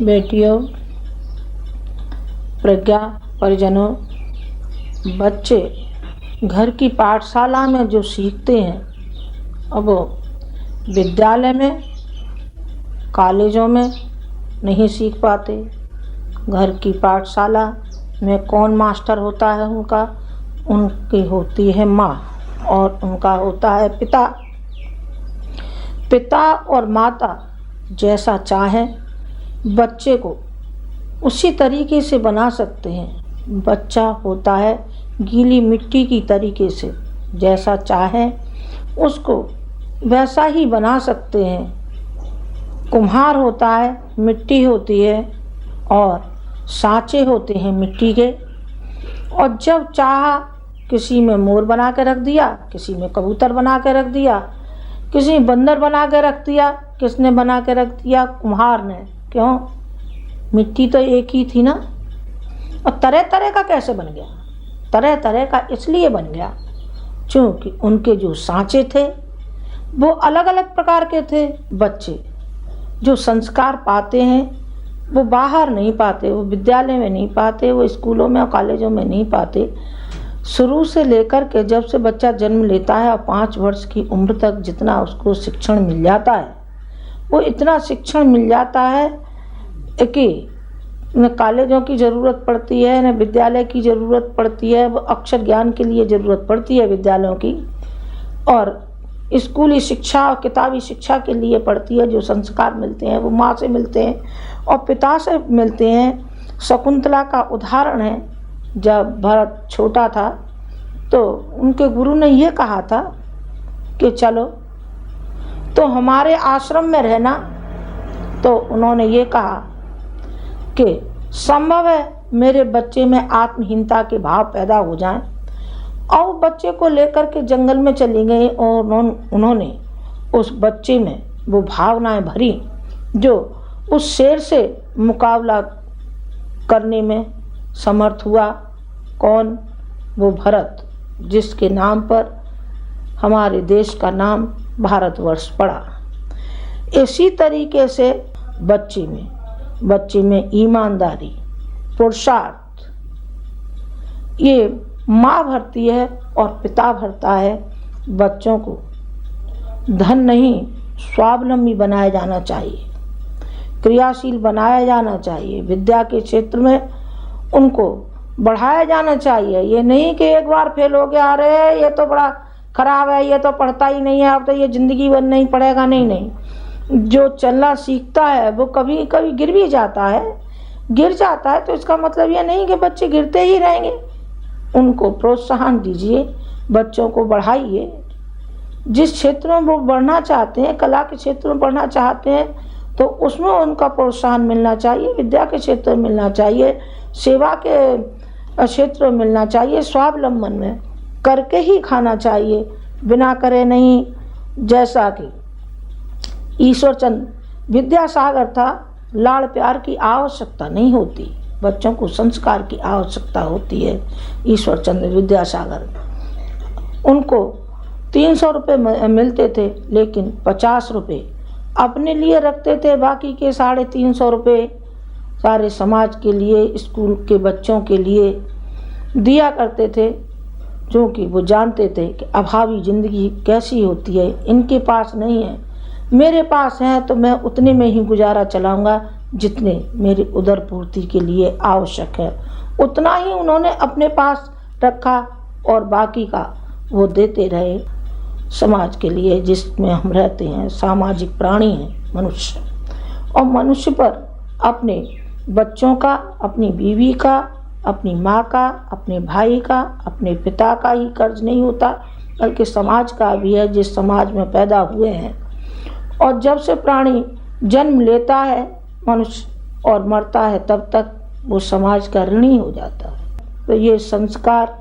बेटियों, प्रज्ञा परिजनों, बच्चे घर की पाठशाला में जो सीखते हैं अब वो विद्यालय में, कॉलेजों में नहीं सीख पाते। घर की पाठशाला में कौन मास्टर होता है उनकी होती है माँ और उनका होता है पिता। पिता और माता जैसा चाहें बच्चे को उसी तरीके से बना सकते हैं। बच्चा होता है गीली मिट्टी की तरीके से, जैसा चाहें उसको वैसा ही बना सकते हैं। कुम्हार होता है, मिट्टी होती है और सांचे होते हैं मिट्टी के, और जब चाहा किसी में मोर बना के रख दिया, किसी में कबूतर बना के रख दिया, किसी में बंदर बना के रख दिया। किसने बना के रख दिया? कुम्हार ने। क्यों? मिट्टी तो एक ही थी ना। और तरह तरह का कैसे बन गया? तरह तरह का इसलिए बन गया क्योंकि उनके जो सांचे थे वो अलग अलग प्रकार के थे। बच्चे जो संस्कार पाते हैं वो बाहर नहीं पाते, वो विद्यालय में नहीं पाते, वो स्कूलों में और कॉलेजों में नहीं पाते। शुरू से लेकर के जब से बच्चा जन्म लेता है और 5 वर्ष की उम्र तक जितना उसको शिक्षण मिल जाता है, वो इतना शिक्षण मिल जाता है कि न कॉलेजों की ज़रूरत पड़ती है, न विद्यालय की ज़रूरत पड़ती है। वो अक्षर ज्ञान के लिए ज़रूरत पड़ती है विद्यालयों की, और स्कूली शिक्षा और किताबी शिक्षा के लिए पड़ती है। जो संस्कार मिलते हैं वो माँ से मिलते हैं और पिता से मिलते हैं। शकुंतला का उदाहरण है, जब भरत छोटा था तो उनके गुरु ने ये कहा था कि चलो तो हमारे आश्रम में रहना। तो उन्होंने ये कहा कि संभव है मेरे बच्चे में आत्महीनता के भाव पैदा हो जाएं, और बच्चे को लेकर के जंगल में चली गई और उन्होंने उस बच्चे में वो भावनाएं भरी जो उस शेर से मुकाबला करने में समर्थ हुआ। कौन? वो भरत, जिसके नाम पर हमारे देश का नाम भारतवर्ष पड़ा। इसी तरीके से बच्चे में ईमानदारी, पुरुषार्थ ये माँ भरती है और पिता भरता है। बच्चों को धन नहीं स्वावलंबी बनाया जाना चाहिए, क्रियाशील बनाया जाना चाहिए। विद्या के क्षेत्र में उनको बढ़ाया जाना चाहिए। ये नहीं कि एक बार फेल हो गया, अरे ये तो बड़ा खराब है, ये तो पढ़ता ही नहीं है, अब तो ये ज़िंदगी भर नहीं पढ़ेगा। नहीं, जो चलना सीखता है वो कभी कभी गिर भी जाता है। गिर जाता है तो इसका मतलब ये नहीं कि बच्चे गिरते ही रहेंगे। उनको प्रोत्साहन दीजिए, बच्चों को बढ़ाइए। जिस क्षेत्र में वो बढ़ना चाहते हैं, कला के क्षेत्र में बढ़ना चाहते हैं, तो उसमें उनका प्रोत्साहन मिलना चाहिए। विद्या के क्षेत्र में मिलना चाहिए, सेवा के क्षेत्र में मिलना चाहिए। स्वावलंबन में करके ही खाना चाहिए, बिना करे नहीं। जैसा कि ईश्वरचंद विद्यासागर था, लाड़ प्यार की आवश्यकता नहीं होती, बच्चों को संस्कार की आवश्यकता होती है। ईश्वरचंद विद्यासागर, उनको 300 रुपये मिलते थे, लेकिन 50 रुपये अपने लिए रखते थे, बाकी के 350 रुपये सारे समाज के लिए, स्कूल के बच्चों के लिए दिया करते थे। क्योंकि वो जानते थे कि अभावी ज़िंदगी कैसी होती है। इनके पास नहीं है, मेरे पास है, तो मैं उतने में ही गुजारा चलाऊंगा जितने मेरी उदर पूर्ति के लिए आवश्यक है। उतना ही उन्होंने अपने पास रखा और बाकी का वो देते रहे समाज के लिए, जिसमें हम रहते हैं। सामाजिक प्राणी हैं मनुष्य, और मनुष्य पर अपने बच्चों का, अपनी बीवी का, अपनी माँ का, अपने भाई का, अपने पिता का ही कर्ज नहीं होता, बल्कि समाज का भी है, जिस समाज में पैदा हुए हैं। और जब से प्राणी जन्म लेता है मनुष्य और मरता है, तब तक वो समाज का ऋणी हो जाता है। तो ये संस्कार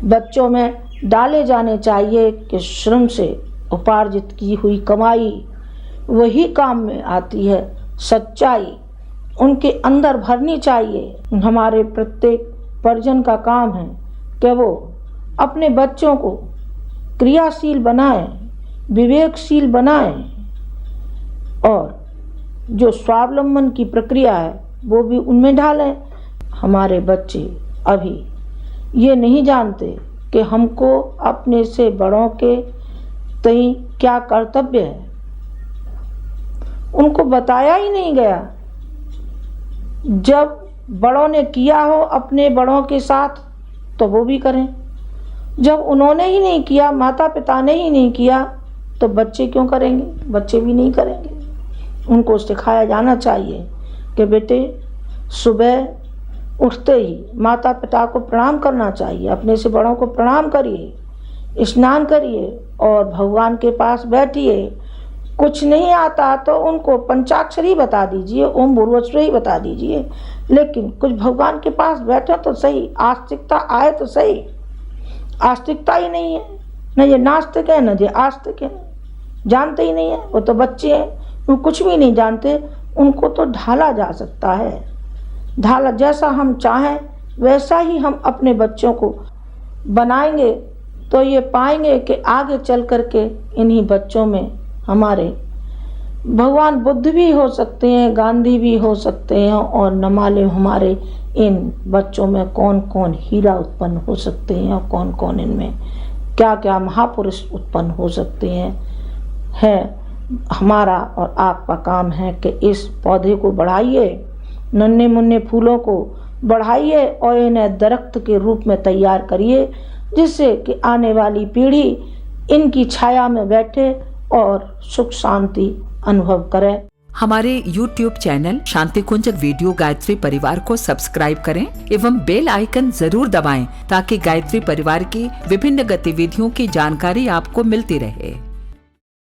बच्चों में डाले जाने चाहिए कि श्रम से उपार्जित की हुई कमाई वही काम में आती है। सच्चाई उनके अंदर भरनी चाहिए। हमारे प्रत्येक परिजन का काम है कि वो अपने बच्चों को क्रियाशील बनाएं, विवेकशील बनाएं और जो स्वावलंबन की प्रक्रिया है वो भी उनमें ढालें। हमारे बच्चे अभी ये नहीं जानते कि हमको अपने से बड़ों के तय क्या कर्तव्य है, उनको बताया ही नहीं गया। जब बड़ों ने किया हो अपने बड़ों के साथ तो वो भी करें, जब उन्होंने ही नहीं किया, माता पिता ने ही नहीं किया, तो बच्चे क्यों करेंगे? बच्चे भी नहीं करेंगे। उनको सिखाया जाना चाहिए कि बेटे सुबह उठते ही माता पिता को प्रणाम करना चाहिए, अपने से बड़ों को प्रणाम करिए, स्नान करिए और भगवान के पास बैठिए। कुछ नहीं आता तो उनको पंचाक्षरी बता दीजिए, ओम भूर्भुवस्सुः ही बता दीजिए, लेकिन कुछ भगवान के पास बैठे तो सही, आस्तिकता आए तो सही। आस्तिकता ही नहीं है, न ये नास्तिक है न ये आस्तिक है, जानते ही नहीं है, वो तो बच्चे हैं, वो कुछ भी नहीं जानते। उनको तो ढाला जा सकता है, ढाला जैसा हम चाहें वैसा ही हम अपने बच्चों को बनाएंगे तो ये पाएंगे कि आगे चल कर के इन्हीं बच्चों में हमारे भगवान बुद्ध भी हो सकते हैं, गांधी भी हो सकते हैं, और न मालूम हमारे इन बच्चों में कौन कौन हीरा उत्पन्न हो सकते हैं और कौन कौन इनमें क्या क्या महापुरुष उत्पन्न हो सकते हैं। हमारा और आपका काम है कि इस पौधे को बढ़ाइए, नन्हे मुन्ने फूलों को बढ़ाइए और इन्हें दरख्त के रूप में तैयार करिए, जिससे कि आने वाली पीढ़ी इनकी छाया में बैठे और सुख शांति अनुभव करे। हमारे YouTube चैनल शांति कुंज वीडियो गायत्री परिवार को सब्सक्राइब करें एवं बेल आइकन जरूर दबाएं ताकि गायत्री परिवार की विभिन्न गतिविधियों की जानकारी आपको मिलती रहे।